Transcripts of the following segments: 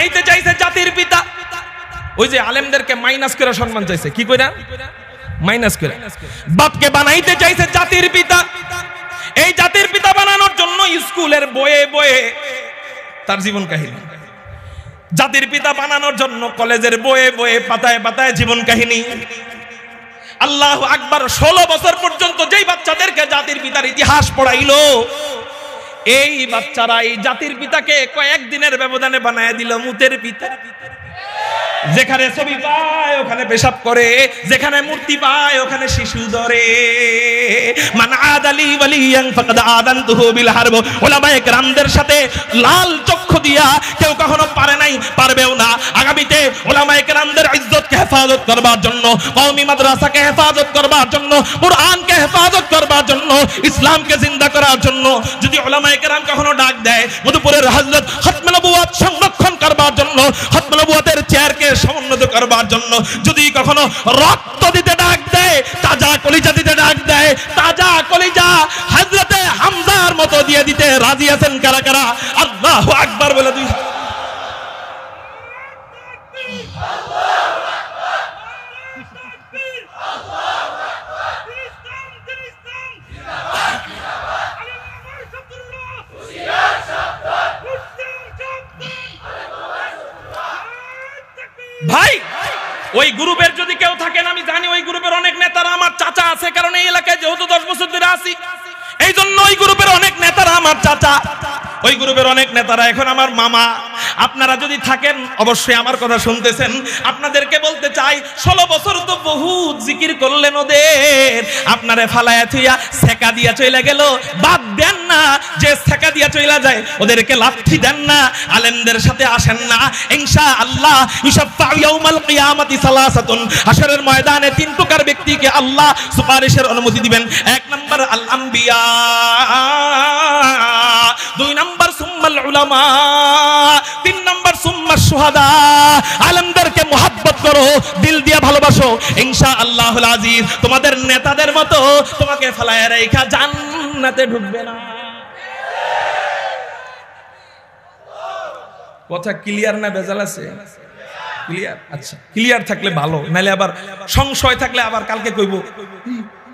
বানাইতে চাইছে জাতির পিতা, ওই যে আলেমদেরকে মাইনাস করে সম্মান চাইছে, কি কইরা মাইনাস করে। বাপকে বানাইতে চাইছে জাতির পিতা, এই জাতির পিতা বানানোর জন্য স্কুলের বইয়ে বইয়ে তার জীবন কাহিনী, জাতির পিতা বানানোর জন্য কলেজের বইয়ে বইয়ে পাতায় পাতায় জীবন কাহিনী। আল্লাহু আকবার। 16 বছর পর্যন্ত যেই বাচ্চাদেরকে জাতির পিতার ইতিহাস পড়াইলো, এই বাচ্চারা এই জাতির পিতাকে কয়েকদিনের ব্যবধানে বানায় দিল মুতের পিতা। যেখানে ছবি পায় ওখানে পেশাব করে, যেখানে মূর্তি পায় ওখানে শিশু ধরে। মান আদালি ওয়ালিয়ান ফাকাদ আদানতুহু বিল হারব। উলামায়ে কেরামদের সাথে লাল চক্ষু দিয়া কেউ কখনো পারে নাই, পারবেও না। আগামীতে উলামায়ে কেরামদের ইজ্জতকে হেফাজত করবার জন্য, কওমি মাদ্রাসাকে হেফাজত করবার জন্য, কুরআনকে হেফাজত করবার জন্য, ইসলামকে জিন্দা করার জন্য যদি উলামায়ে কেরাম কখনো ডাক দেয় মধুপুরের হযরত খতমে নবুয়ত সংরক্ষণ করবার জন্য, খতমে নবুয়তের চেয়ারকে সমুন্নত করবার জন্য যদি কখনো রক্ত দিতে ডাক দেয়, তাজা কলিজা দিতে ডাক দেয়, তাজা কলিজা হযরতে হামজার মতো দিয়ে দিতে রাজি আছেন কারা কারা? আল্লাহু আকবার বলে দুই। ভাই ওই গ্রুপের যদি কেউ থাকেন, আমি জানি ওই গ্রুপের অনেক নেতারা আমার চাচা আছে, কারণ এই এলাকায় যেহেতু 10 বছর ধরে আছি, এই জন্য ওই গ্রুপের অনেক নেতারা আমার চাচা, ওই গ্রুপের অনেক নেতারা এখন আমার মামা। আপনারা যদি থাকেন অবশ্যই আমার কথা শুনতেছেন। আপনাদেরকে বলতে চাই, 16 বছর তো বহুত জিকির করলেন ওদের, আপনারে ফালায়া থুইয়া সেকা দিয়া চইলা গেল। বাদ দেন না, যে সেকা দিয়া চইলা যায় ওদেরকে লাথি দেন না, আলেমদের সাথে আসেন না। ইনশাআল্লাহ ইউশাফাউ ইয়াউমাল কিয়ামাতি সালাসাতুন, হাশরের ময়দানে 3 প্রকার ব্যক্তিকে আল্লাহ সুপারিশের অনুমতি দিবেন। 1 নাম্বার আল আম্বিয়া, 2 নাম্বার সুম্মাল উলামা, 3 নাম্বার সুম্মা শুহাদা। আলেমদেরকে মুহাব্বত করো, দিল দিয়ে ভালোবাসো, ইনশাআল্লাহুল আজিজ তোমাদের নেতাদের মতো তোমাকে ফলায়া রাইখা জান্নাতে ঢুকবে না। কথা ক্লিয়ার না ভেজাল আছে? ক্লিয়ার? আচ্ছা, ক্লিয়ার থাকলে ভালো, নাইলে আবার সংশয় থাকলে আবার কালকে কইব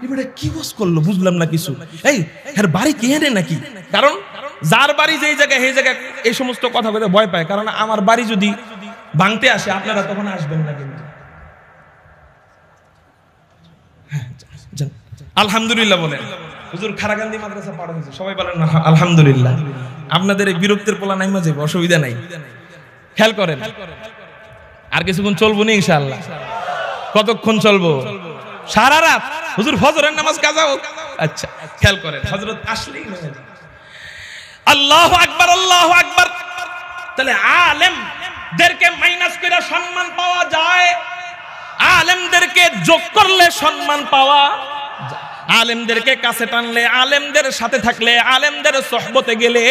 এবারে কি বস করলো বুঝলাম না কিছু, এই এর বাড়ি কে এনে নাকি। কারণ যার বাড়ি যেই জায়গায় সেই জায়গায় এই সমস্ত কথা বলতে ভয় পায়। কারণ আমার বাড়ি যদি ভাঙতে আসে আপনারা তখন আসবেন না। কিন্তু আলহামদুলিল্লাহ বলেন। হুজুর খারাকান্দি মাদ্রাসা পার হয়েছে, সবাই বলেন আলহামদুলিল্লাহ। আপনাদের এই বিরক্তের পোলা নাই মাঝে অসুবিধা নাই, খেয়াল করেন। আর কিছুক্ষণ চলবো না ইনশাআল্লাহ। কতক্ষণ চলবো? সারা রাত। হুজুর ফজরের নামাজ কাজা হোক। আচ্ছা, খেয়াল করেন, হযরত আসলেই নেমে যান। আল্লাহু আকবার, আল্লাহু আকবার। তাহলে আলেমদেরকে মাইনাস করে সম্মান পাওয়া যায়, আলেমদেরকে যোগ করলে সম্মান পাওয়া যায়। আলেমদেরকে কাছে টানলে, আলেমদের সাথে থাকলে, আলেমদের সোহবতে গেলে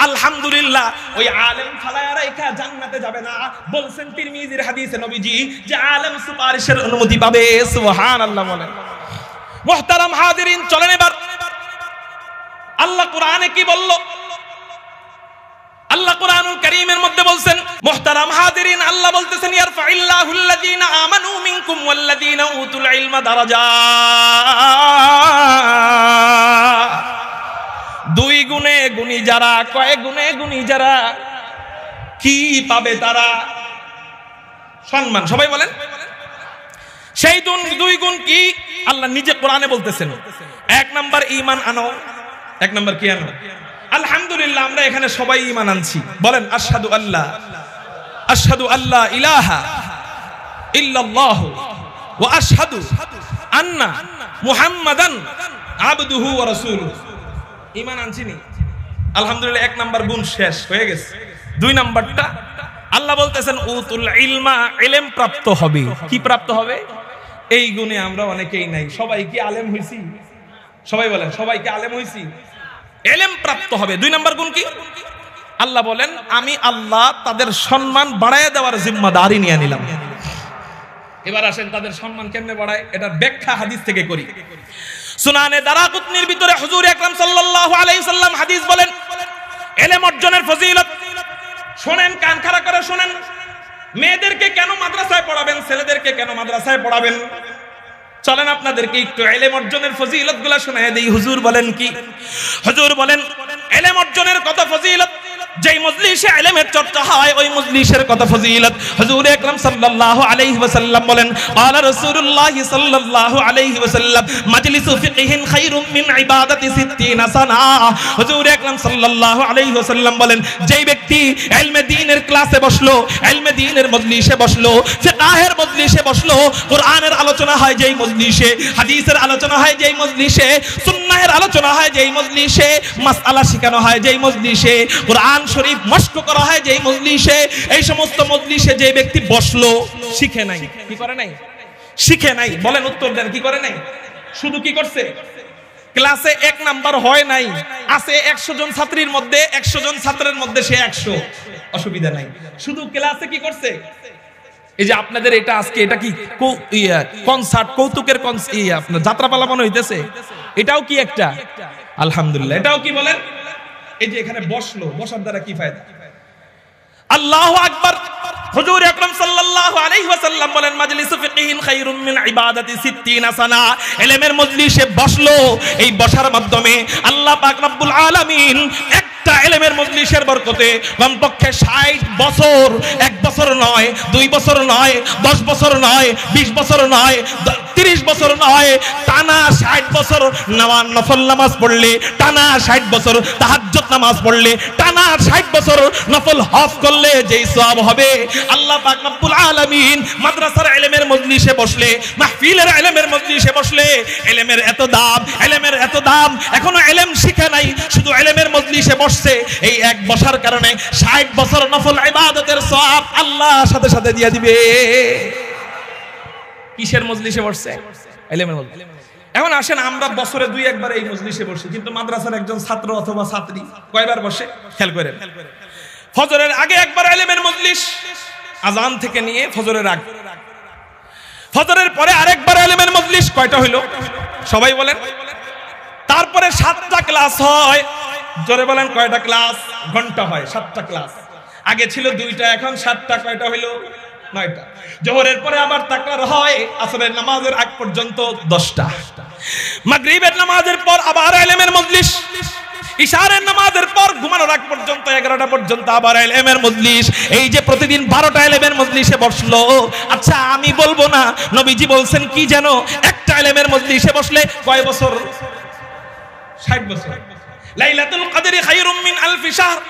আলহামদুলিল্লাহ ওই আলেম ফালায়া রাইখা জান্নাতে যাবে না। বলছেন তিরমিজির হাদিসে নবীজি যে আলেম সুপারিশের অনুমতি পাবে। সুবহানাল্লাহ বলেন। মুহতারাম হাজিরিন, চলেন এবার আল্লাহ কোরআনে কি বলল। আল্লাহ কোরআনুল কারীমের মধ্যে বলছেন, মুহতারাম হাজিরিন, আল্লাহ বলতেছেন ইয়ারফাইল্লাহুল্লাযীনা আমানু মিনকুম ওয়াল্লাযীনা উতুল ইলমা দারাজাত। 2 গুণে গুণী যারা, কয় গুণে গুণী যারা, কি পাবে তারা? সম্মান। সবাই বলেন সেই 2 গুণ কি? আল্লাহ নিজে কোরআনে বলতেছেন। 1 নাম্বার ঈমান আনো। 1 নাম্বার কি আনো? আলহামদুলিল্লাহ আমরা এখানে সবাই ঈমান আনছি। বলেন আশহাদু আল্লাহ ইলাহা ইল্লাল্লাহ ওয়া আশহাদু আন্না মুহাম্মাদান আবদুহু ওয়া রাসূলুহু। ঈমান আনছি নি? আলহামদুলিল্লাহ 1 নাম্বার গুণ শেষ হয়ে গেছে। 2 নাম্বারটা আল্লাহ বলতেছেন উতুল ইলমা, ইলম প্রাপ্ত হবে। কি প্রাপ্ত হবে? এই গুণে আমরা অনেকেই নাই। সবাই কি আলেম হইছি? সবাই বলেন সবাই কি আলেম হইছি? ইলম প্রাপ্ত হবে। 2 নাম্বার গুণ কি? আল্লাহ বলেন আমি আল্লাহ তাদের সম্মান বাড়ায় দেওয়ার জিম্মাদারি নিয়ে নিলাম। এবার আসেন তাদের সম্মান কেমনে বাড়ায়, এটার ব্যাখ্যা হাদিস থেকে করি। সুনানে দারাকুতনির ভিতরে হুজুর আকরাম সাল্লাল্লাহু আলাইহি সাল্লাম হাদিস বলেন, ইলম অর্জনের ফজিলত শোনেন, কান খাড়া করে শোনেন। মেয়েদেরকে কেন মাদ্রাসায় পড়াবেন, ছেলেদেরকে কেন মাদ্রাসায় পড়াবেন? চলেন আপনাদেরকে একটু ইলম অর্জনের ফজিলতগুলো শোনায় দেই। হুজুর বলেন কি? হুজুর বলেন ইলম অর্জনের কত ফজিলত। যেই মজলিসে ইলমের চর্চা হয় ওই মজলিসের কত ফজিলত। হুজুর আকরাম সাল্লাল্লাহু আলাইহি ওয়াসাল্লাম বলেন, ক্বালা রাসূলুল্লাহ সাল্লাল্লাহু আলাইহি ওয়াসাল্লাম, মাজলিসু ফিকহিন খায়রুম মিন ইবাদাতি 60 সানা। হুজুর আকরাম সাল্লাল্লাহু আলাইহি ওয়াসাল্লাম বলেন, যেই ব্যক্তি ইলমে দ্বীনের ক্লাসে বসলো, ইলমে দ্বীনের মজলিসে বসলো, ফিকহের মজলিসে বসলো, কোরআনের আলোচনা হয় যেই মজলিসে, হাদিসের আলোচনা হয় যেই মজলিসে, সুন্নাহের আলোচনা হয় যেই মজলিসে, মাসআলা শিখানো হয় যেই মজলিসে, কোরআন শরীফ মস্ক করা হয় যেই মজলিসে, এই সমস্ত মজলিসে যে ব্যক্তি বসলো, শিখে নাই। কি করে নাই? শিখে নাই। বলেন, উত্তর দেন, কি করে নাই? শুধু কি করছে? ক্লাসে 1 নাম্বার হয় নাই। আছে 100 জন ছাত্রীর মধ্যে, 100 জন ছাত্রের মধ্যে সে 100, অসুবিধা নাই। শুধু ক্লাসে কি করছে? এই যে আপনাদের এটা আজকে এটা কি কনসার্ট, কৌতুকের আপনার যাত্রাপালা মনে হইতেছে, এটাও কি একটা? আলহামদুলিল্লাহ, এটাও কি বলেন? এই যে এখানে বসলো, বসার দ্বারা কি ফায়দা? আল্লাহু আকবার। হুজুর আকরাম সাল্লাল্লাহু আলাইহি ওয়াসাল্লাম বলেন, মাজলিসু ফিকহিন খায়রুম মিন ইবাদাতি 60 সানা। ইলমের মজলিসে বসলো, এই বসার মাধ্যমে আল্লাহ পাক রব্বুল আলামিন একটা ইলমের মজলিসের বরকতে কমপক্ষে 60 বছর, 1 বছর নয়, 2 বছর নয়, 10 বছর নয়, 20 বছর নয়, 30 বছর নয়, টানা 60 বছর নফল নামাজ পড়লে, টানা 60 বছর তাহাজ্জুদ নামাজ পড়লে, টানা 60 বছর নফল হজ করলে যেই সওয়াব হবে, আল্লাহ পাক রব্বুল আলামিন মাদ্রাসার ইলমের মজলিসে বসলে, মাহফিলের ইলমের মজলিসে বসলে, ইলমের এত দাম, ইলমের এত দাম, এখনো ইলম শিখে নাই, শুধু ইলমের মজলিসে বসছে, এই এক বসার কারণে 60 বছর নফল ইবাদতের সওয়াব আল্লাহ সাথে সাথে দিয়ে দিবে। কিসের মজলিসে বসছে? ইলমের মজলিসে। এখন আসেন, আমরা বছরে 2-1 বার এই মজলিসে বসি, কিন্তু মাদ্রাসার একজন ছাত্র অথবা ছাত্রী কয়বার বসে? খেয়াল করেন। ফজরের আগে একবার ইলমের মজলিস, আজান থেকে নিয়ে ফজরের আগে। ফজরের পরে আরেকবার ইলমের মজলিস। কয়টা হইল? সবাই বলেন। তারপরে 7টা ক্লাস হয়। জোরে বলেন, কয়টা ক্লাস? ঘন্টা হয় 7টা ক্লাস। আগে ছিল 2টা, এখন 7টা। কয়টা হইল? 9টা। জোহরের পরে আবার তাকরার হয়, আসরের নামাজের আগ পর্যন্ত 10টা। মাগরিবের নামাজের পর আবার ইলমের মজলিস, ইশারের নামাজের পর ঘুমানোর আগ পর্যন্ত 11টা পর্যন্ত আবার ইলমের মজলিস। এই যে প্রতিদিন 12টা ইলমের মজলিসে বসলো। আচ্ছা, আমি বলবো না, নবীজি বলছেন কি যেন, একটা ইলমের মজলিসে বসলে কয় বছর? 60 বছর। লাইলাতুল কদরি খায়রুম মিন আলফি শাহর।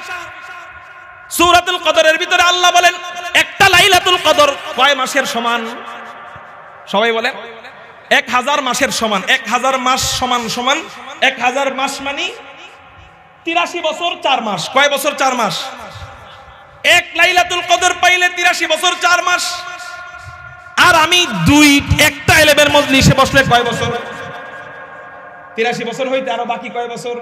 সূরাতুল কদরের ভিতরে আল্লাহ বলেন, একটা লাইলাতুল কদর কয় মাসের সমান? সবাই বলেন, 1000 মাসের সমান। 1000 মাস সমান 1000 মাস মানে 83 বছর 4 মাস। কয় বছর? 4 মাস। এক লাইলাতুল কদর পাইলে 83 বছর 4 মাস। আর আমি একটা ইলমের মজলিসে বসলে কয় বছর? 83 বছর হইতে আরো বাকি কয় বছর?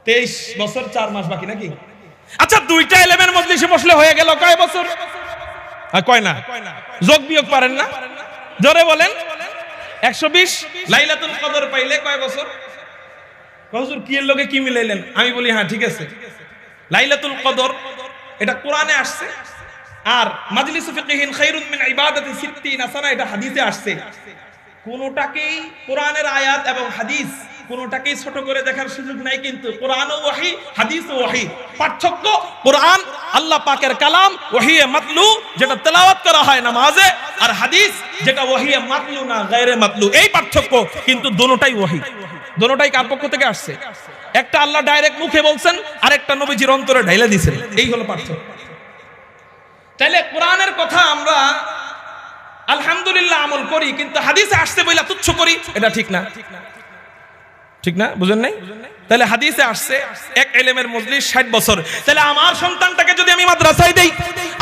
23 বছর 4 মাস বাকি, নাকি? আচ্ছা, 2টা ইলমের মজলিসে বসলে হয়ে গেল কয় বছর? কয় না? যোগ বিয়োগ পারেন না? জোরে বলেন। 120। লাইলাতুল কদর পাইলে কয় বছর? হুজুর কি এর লগে কি মিলাইলেন? আমি বলি, হ্যাঁ ঠিক আছে, লাইলাতুল কদর এটা কোরআনে আসছে, আর মাজলিসু ফিকহিন খায়রুম মিন ইবাদাতি 60 সানা এটা হাদিসে আসছে। কোনটাকেই কোরআনের আয়াত এবং হাদিস কোনটাকেই ছোট করে দেখার সুযোগ নাই, কিন্তু কোরআনও ওহী, হাদিসও ওহী। পার্থক্য, কোরআন আল্লাহ পাকের কালাম, ওহিয়ে মাতলু, যেটা তেলাওয়াত করা হয় নামাজে, আর হাদিস যেটা ওহিয়ে মাতলু না, গায়রে মাতলু। এই পার্থক্য, কিন্তু দুটোটাই ওহী। দুটোটাই কার পক্ষ থেকে আসছে? একটা আল্লাহ ডাইরেক্ট মুখে বলছেন, আর একটা নবীজির অন্তরে ঢাইলা দিয়েছেন। এই হলো পার্থক্য। তাইলে কোরআনের কথা আমরা আলহামদুলিল্লাহ আমল করি, কিন্তু হাদিসে আসছে বইলা তুচ্ছ করি, এটা ঠিক না। ঠিক না? বুঝেন নাই? তাহলে হাদিসে আসছে এক ইলমের মজলিস 60 বছর। তাহলে আমার সন্তানটাকে যদি আমি মাদ্রাসায় দেই,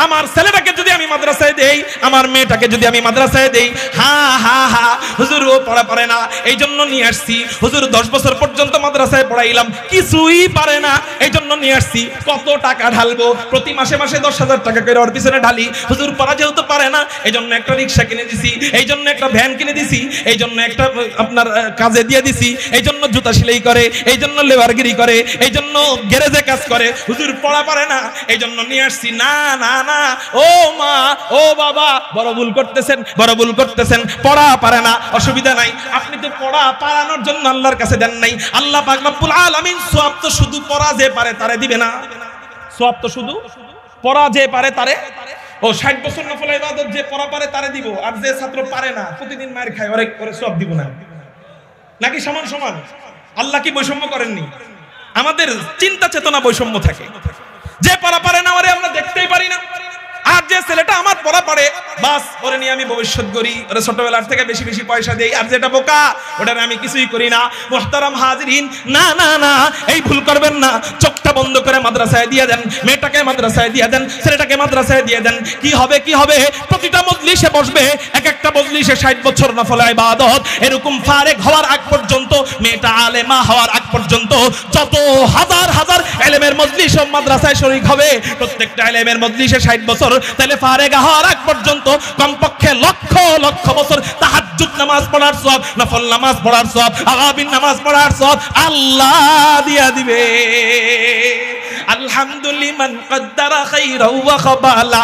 আমার ছেলেটাকে যদি আমি মাদ্রাসায় দেই, আমার মেয়েটাকে যদি আমি মাদ্রাসায় দেই, হা হা হা হুজুর ও পড়া পারে না, এই জন্য জন্য নিয়ে আসছি। হুজুর 10 বছর পর্যন্ত মাদ্রাসায় পড়াইলাম, কিছুই পারে না, এই জন্য নিয়ে আসছি। কত টাকা ঢালবো? প্রতি মাসে মাসে 10,000 টাকা করে ওর পিছনে ঢালি। হুজুর পড়া যেহেতু পারে না, এই জন্য একটা রিক্সা কিনে দিছি, এই জন্য একটা ভ্যান কিনে দিছি, এই জন্য একটা আপনার কাজে দিয়ে দিছি, এই জন্য জুতা সেলাই করে, এই জন্য লেবারগিরি করে, এই জন্য গ্যারেজে কাজ করে। হুজুর পড়া পারে না, এই জন্য নিয়ে আসছি। না না না, ও মা, ও বাবা, বড় ভুল করতেছেন, বড় ভুল করতেছেন। পড়া পারে না, অসুবিধা নাই, আপনি তো পড়া পারানোর জন্য আল্লাহর কাছে দেন নাই। আল্লাহ পাক রব্বুল আলামিন সওয়াব তো শুধু পড়া যে পারে তারে দিবে না, সওয়াব তো শুধু পড়া যে পারে তারে, ও 60 বছর নফল ইবাদত যে পড়া পারে তারে দিব, আর যে ছাত্র পারে না, প্রতিদিন মার খায়, ওরে সওয়াব দিব না। নাকি সমান সমান? আল্লাহ কি বৈষম্য করেননি? আমাদের চিন্তা চেতনা বৈষম্য থাকে। যে পড়া পারে না ওরে আমরা দেখতেই পারি না, আর যে ছেলেটা আমার পড়া পারে, বাস ওরে নিয়ে আমি ভবিষ্যৎ করি, ওরে ছোটবেলার থেকে বেশি বেশি পয়সা দেই। আর যেটা বোকা, ওটা আমি কিছুই করি না। মুহতারাম হাজিরিন, না না না, এই ভুল করবেন না। চোখটা বন্ধ করে মাদ্রাসায় দিয়ে দেন, মেয়েটাকে মাদ্রাসায় দিয়ে দেন, ছেলেটাকে মাদ্রাসায় দিয়ে দেন। কি হবে কি হবে? প্রতিটা মজলিসে বসবে, এক একটা মজলিসে 60 বছর নফল ইবাদত, এরকম ফারেক হওয়ার আগ পর্যন্ত, মেয়েটা আলেমা হওয়ার আগ পর্যন্ত যত হাজার হাজার ইলমের মজলিস ও মাদ্রাসায় শরীক হবে, প্রত্যেকটা ইলমের মজলিসে 60 বছর, তাহলে ফারেক হওয়ার আগ পর্যন্ত কমপক্ষে লক্ষ লক্ষ বছর তাহাজ্জুদ নামাজ পড়ার সওয়াব, নফল নামাজ পড়ার সওয়াব, আওয়াবিন নামাজ পড়ার সওয়াব আল্লাহ দিয়া দিবে। আলহামদুলিমান কদ্দারা খাইরাও ওয়া খাবালা,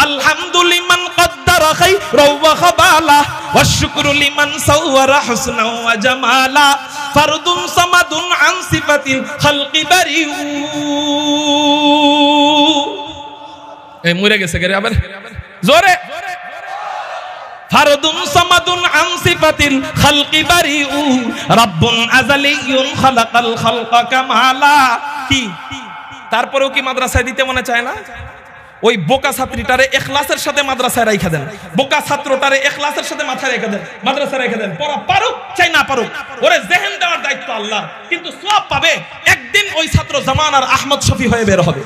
আলহামদুলিমান কদ্দারা খাইরাও ওয়া খাবালা, ওয়াশ শুকরু লিমান সাওয়ারা হুসনাও ওয়া জামালা, ফারদুন সামাদুন আন সিফাতিল খালকি বারিউ। এই মরে গেছে কে রে আবার জোরে? ফারদুন সামাদুন আন সিফাতিল খালকি বারিউ, রাব্বুন আযালিয়ুন খালাকাল খালকা কামালা। কি তারপরেও কি মাদ্রাসায় দিতে মনে চায় না? ওই বোকা ছাত্রীটারে ইখলাসের সাথে মাদ্রাসায় রাখা দেন, বোকা ছাত্রটারে ইখলাসের সাথে মাথায় রেখে দেন, মাদ্রাসায় রেখে দেন। পড়া পারুক চাই না পারুক, ওরে জেহেন দেওয়ার দায়িত্ব আল্লাহর, কিন্তু সওয়াব পাবে। একদিন ওই ছাত্র জামানার আহমদ শফি হয়ে বের হবে,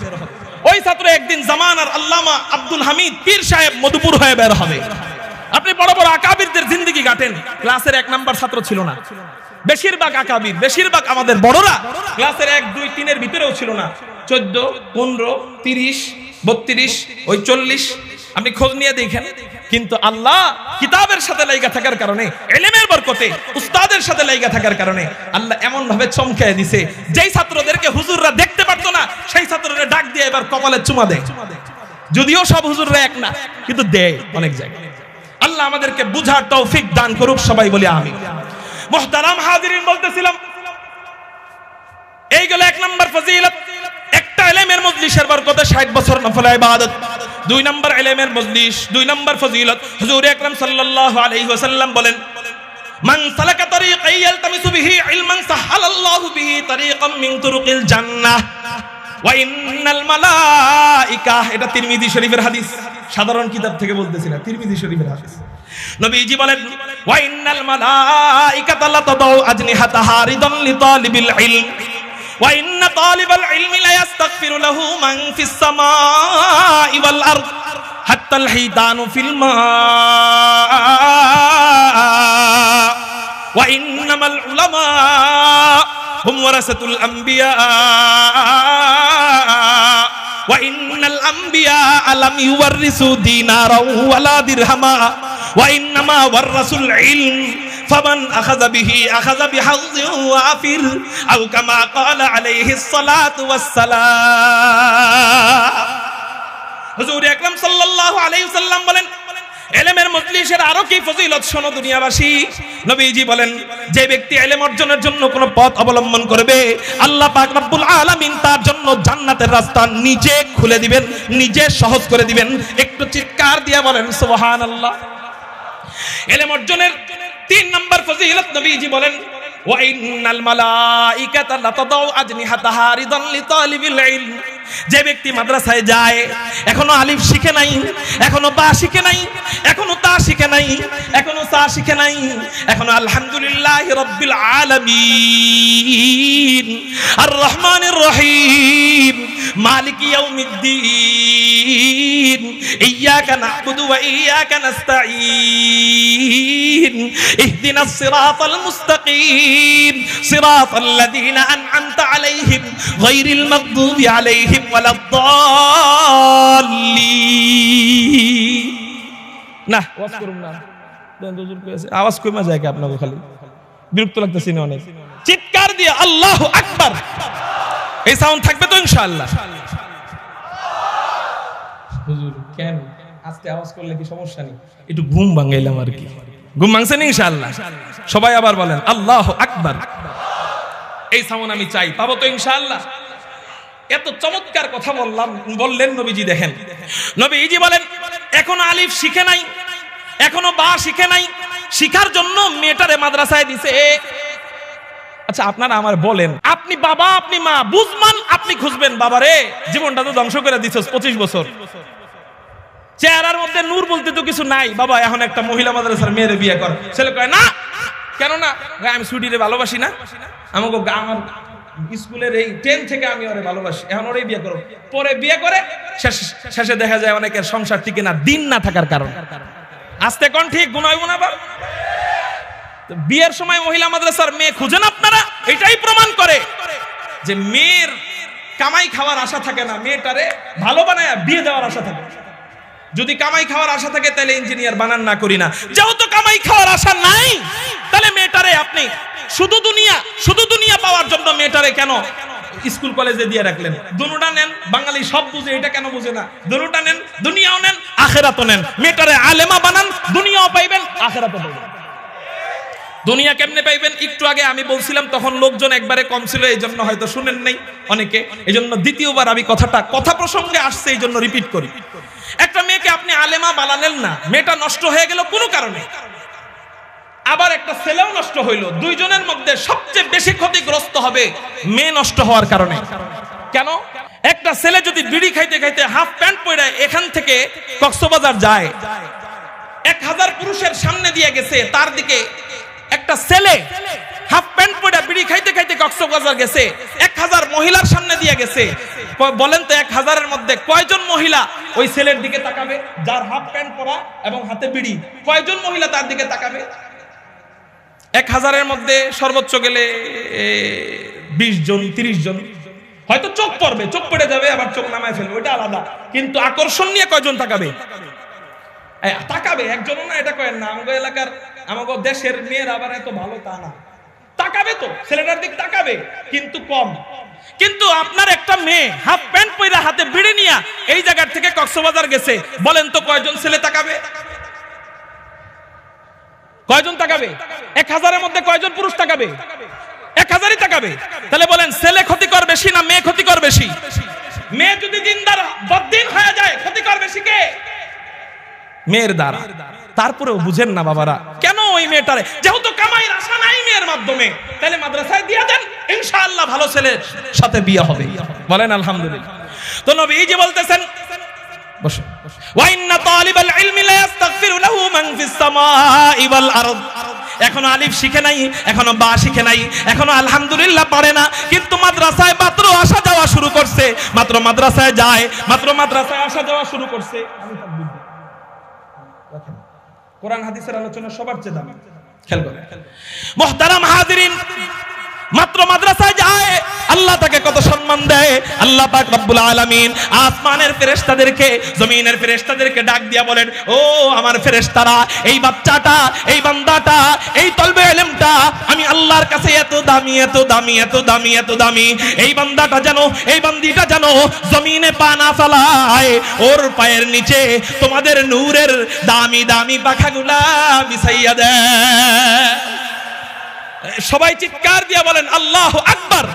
ওই ছাত্র একদিন জামানার আল্লামা আব্দুল হামিদ পীর সাহেব মধুপুর হয়ে বের হবে। আপনি বড় বড় আকাবিরদের জিন্দেগি কাটেন, ক্লাসের 1 নাম্বার ছাত্র ছিল না। বেশিরভাগ আকাবির, বেশিরভাগ আমাদের বড়রা ক্লাসের 1, 2, 3 এর ভিতরেও ছিল না। 14, 15, 30, 32, ওই 40, আপনি খোঁজ নিয়ে দেখেন। কিন্তু আল্লাহ কিতাবের সাথে লাইগা থাকার কারণে, ইলমের বরকতে, উস্তাদের সাথে লাইগা থাকার কারণে আল্লাহ এমন ভাবে চমকায় দিছে, যেই ছাত্রদেরকে হুজুররা দেখতে পারতো না, সেই ছাত্ররা ডাক দিয়ে এবার কপালে চুমা দেয়। যদিও সব হুজুররা এক না, কিন্তু দেয় অনেক জায়গায়। আল্লাহ আমাদেরকে বুঝার তৌফিক দান করুক, সবাই বলি আমিন। মুহতারাম হাজিরিন, বলতেছিলাম এইগুলো 1 নাম্বার ফজিলত। একটা ইলমের মজলিসের বরকতে 60 বছর নফল ইবাদত। 2 নাম্বার ইলমের মজলিস, 2 নাম্বার ফজিলত। হুজুর আকরাম সাল্লাল্লাহু আলাইহি ওয়াসাল্লাম বলেন, মান সালাকা তরিকান ইয়ালতামিসু বিহি ইলমান সাহালাল্লাহু বিহি তরিকাম মিন তুরুকিল জান্নাহ ওয়া ইন্নাল মালাইকা। এটা তিরমিজি শরীফের হাদিস, সাধারণ কিতাব থেকে বলতেছি না, তিরমিজি শরীফের হাদিস। নবীজি বলেন, ওয়া ইন্নাল মালাইকাতা লাতাদাউ আজনিহাতাহা রিদান লিতালিবিল ইলম ওয়া ইন্না তালিবাল ইলমি লা ইস্তাগফিরু লাহু মান ফিস সামাই ওয়াল আরদ হাত্তাল হিদানু ফিল মা ওয়া ইন্নামাল উলামা হুম ওয়ারাসাতুল আমবিয়া ওয়া ইন্নাল আমবিয়া লাম ইউওয়ারিসু দিনারাও ওয়ালা দিরহামা ওয়া ইন্নামা ওয়ারাসুল ইলম ফামান আখাযা বিহি আখাযা বিহাযযিন ওয়াফির আও কামা ক্বালা আলাইহিস সালাতু ওয়াস সালাম। হুজুর আকরাম সাল্লাল্লাহু আলাইহি ওয়াসাল্লাম বলেন, ইলমের মজলিসের আরো কি ফজিলত শোনো দুনিয়াবাসী। নবীজি বলেন, যে ব্যক্তি ইলম অর্জনের জন্য কোন পথ অবলম্বন করবে, আল্লাহ পাক রব্বুল আলামিন তার জন্য জান্নাতের রাস্তা নিজে খুলে দিবেন, নিজে সহজ করে দিবেন। একটু চিৎকার দিয়ে বলেন সুবহানাল্লাহ। ইলম অর্জনের 3 নাম্বার ফজিলত নবীজি বলেন, ওয়া ইন্নাল মালাইকাতা লাতাদাউ আজনিহাতাহা রিদান লিতালিবিল ইলম। যে ব্যক্তি মাদ্রাসায় যায়, এখনো আলিফ শিখে নাই, এখনো বা শিখে নাই, এখনো তা শিখে নাই, এখনো সা শিখে নাই, এখনো আলহামদুলিল্লাহি রাব্বিল আলামিন আর রহমানির রহিম মালিকি ইয়াউমিদ্দিন الضالين إياك نعبد وإياك نستعين اهدنا الصراط المستقيم صراط الذين أنعمت عليهم غير المغضوب عليهم ولا الضالين না ওয়াজ করুন না আওয়াজ কমে যায় কি আপনাকে খালি বিরক্ত লাগতেছে না অনেক চিৎকার দিয়ে আল্লাহু আকবার এই সাউন্ড থাকবে তো ইনশাআল্লাহ হুজুর কেন আজকে আওয়াজ করলে কি সমস্যা নেই একটু ঘুম ভাঙাইলাম আর কি ঘুম ভাঙছেন ইনশাআল্লাহ সবাই আবার বলেন আল্লাহু আকবার এই সাউন্ড আমি চাই পাবো তো ইনশাআল্লাহ এত চমৎকার কথা বললেন নবীজি দেখেন নবীজি বলেন এখনো আলিফ শিখে নাই এখনো বা শিখে নাই শিখার জন্য মেয়েটারে মাদ্রাসায় দিছে আচ্ছা আপনারা আমার বলেন আপনি বাবা আপনি মা বুঝমান আপনি খুঁজবেন বাবারে জীবনটা তো ধ্বংস করে দিছস 25 বছর চেহারার মধ্যে নূর বলতে তো কিছু নাই বাবা এখন একটা মহিলা মাদ্রাসার মেয়েরে বিয়ে কর ছেলে কয় না কেন না আমি সুইটিরে ভালোবাসি না আমাকে আমার স্কুলের এই 10 থেকে আমি ওরে ভালোবাসি এখন ওরে বিয়ে করব পরে বিয়ে করে শেষে দেখা যায় অনেকের সংসার টিকে না দিন না থাকার কারণে আস্তে কোন ঠিক গুনাহ হইব না বা বিয়ের সময় মহিলা মাদ্রাসার মেয়ে খুঁজেন আপনারা এটাই প্রমাণ করে যে মেয়ের কামাই খাওয়ার আশা থাকে না মেয়েটারে ভালো বানায় বিয়ে দেওয়ার আশা থাকে যদি কামাই খাওয়ার আশা থাকে তাহলে ইঞ্জিনিয়ার বানান না করি না যেহেতু কামাই খাওয়ার আশা নাই তাহলে মেয়েটারে আপনি শুধু দুনিয়া পাওয়ার জন্য মেয়েটারে কেন স্কুল কলেজে দিয়ে রাখলেন দুটোটা নেন বাঙালি সব বুঝে এটা কেন বুঝে না দুটোটা নেন দুনিয়াও নেন আখিরাতও নেন মেয়েটারে আলেমা বানান দুনিয়াও পাইবেন আখিরাতও পাইবেন দুনিয়া কেমনে পাইবেন একটু আগে আমি বলছিলাম তখন লোকজন একবারে কম ছিল এইজন্য হয়তো শুনেন নাই অনেকে এইজন্য দ্বিতীয়বার আমি কথা প্রসঙ্গে আসছে এইজন্য রিপিট করি একটা মেয়েকে আপনি আলেমা বানালেন না মেয়েটা নষ্ট হয়ে গেল কোনো কারণে আবার একটা ছেলেও নষ্ট হইল দুইজনের মধ্যে সবচেয়ে বেশি ক্ষতিগ্রস্ত হবে মেয়ে নষ্ট হওয়ার কারণে কেন একটা ছেলে যদি বিড়ি খাইতে খাইতে হাফ প্যান্ট পরে এখান থেকে কক্সবাজার যায় 1000 পুরুষের সামনে দিয়ে গেছে তার দিকে একটা ছেলে হাফ প্যান্ট পরে বিড়ি খাইতে খাইতে কক্সবাজার গেছে 1000 মহিলার সামনে দিয়ে গেছে বলেন তো 1000 এর মধ্যে কয়জন মহিলা ওই ছেলের দিকে তাকাবে যার হাফ প্যান্ট পরা এবং হাতে বিড়ি কয়জন মহিলা তার দিকে তাকাবে 1000 এর মধ্যে সর্বোচ্চ গেলে 20 জন 30 জন হয়তো চোখ পড়ে যাবে আবার চোখ নামায় ফেলবে ওটা আলাদা কিন্তু আকর্ষণ নিয়ে কয়জন তাকাবে একজনও না এটা কয়েন না আমাদের এলাকার আমাদের দেশের মেয়েরা আবার এত ভালো তা না তাকাবে তো ছেলেটার দিক তাকাবে কিন্তু কম কিন্তু আপনার একটা মেয়ে হাফ প্যান্ট পরে হাতে বিড়ি নিয়ে এই জায়গা থেকে কক্সবাজার গেছে বলেন তো কয়জন ছেলে তাকাবে কয়জন তাকাবে 1000 এর মধ্যে কয়জন পুরুষ তাকাবে 1000ই তাকাবে তাহলে বলেন ছেলে ক্ষতিকর বেশি না মেয়ে ক্ষতিকর বেশি মেয়ে যদি দিনদার বদ্দিন হয়ে যায় ক্ষতিকর বেশি কে মেয়ের দ্বারা তারপরেও বুঝেন না বাবারা কেন ওই মেয়েটারে যেহেতু কামাইয়ের আশা নাই মেয়ের মাধ্যমে তাহলে মাদ্রাসায় দিয়ে দেন ইনশাআল্লাহ ভালো ছেলের সাথে বিয়ে হবে বলেন আলহামদুলিল্লাহ তো নবী এই যে বলতেছেন বসো ওয়া ইন্না তালিবাল ইলমি লা ইস্তাগফিরু লাহু মান ফিস সামাই ওয়াল আরদ এখনো আলিফ শিখে নাই এখনো বা শিখে নাই এখনো আলহামদুলিল্লাহ পারে না কিন্তু মাদ্রাসায় মাত্র আসা যাওয়া শুরু করছে মাত্র মাদ্রাসায় যায় মাত্র মাদ্রাসায় আসা যাওয়া শুরু করছে কোরআন হাদিসের আলোচনা সবার চেয়ে দামি খেয়াল করেন মুহতারাম হাজিরিন মাত্র মাদ্রাসায় যায় আল্লাহ তাকে কত সম্মান দেয় আল্লাহ পাক রব্বুল আলামিন আসমানের ফেরেশতাদেরকে জমিনের ফেরেশতাদেরকে ডাক দিয়া বলেন ও আমার ফেরেশতারা এই বাচ্চাটা এই বান্দাটা এই তলবে ইলমটা আমি আল্লাহর কাছে এত দামি এত দামি এত দামি এত দামি এই বান্দাটা জানো এই বান্দিটা জানো জমিনে পা না ফেলায় ওর পায়ের নিচে তোমাদের নূরের দামি দামি পাখাগুলা বিছাইয়া দেয় সবাই চিৎকার দিয়ে বলেন আল্লাহু আকবার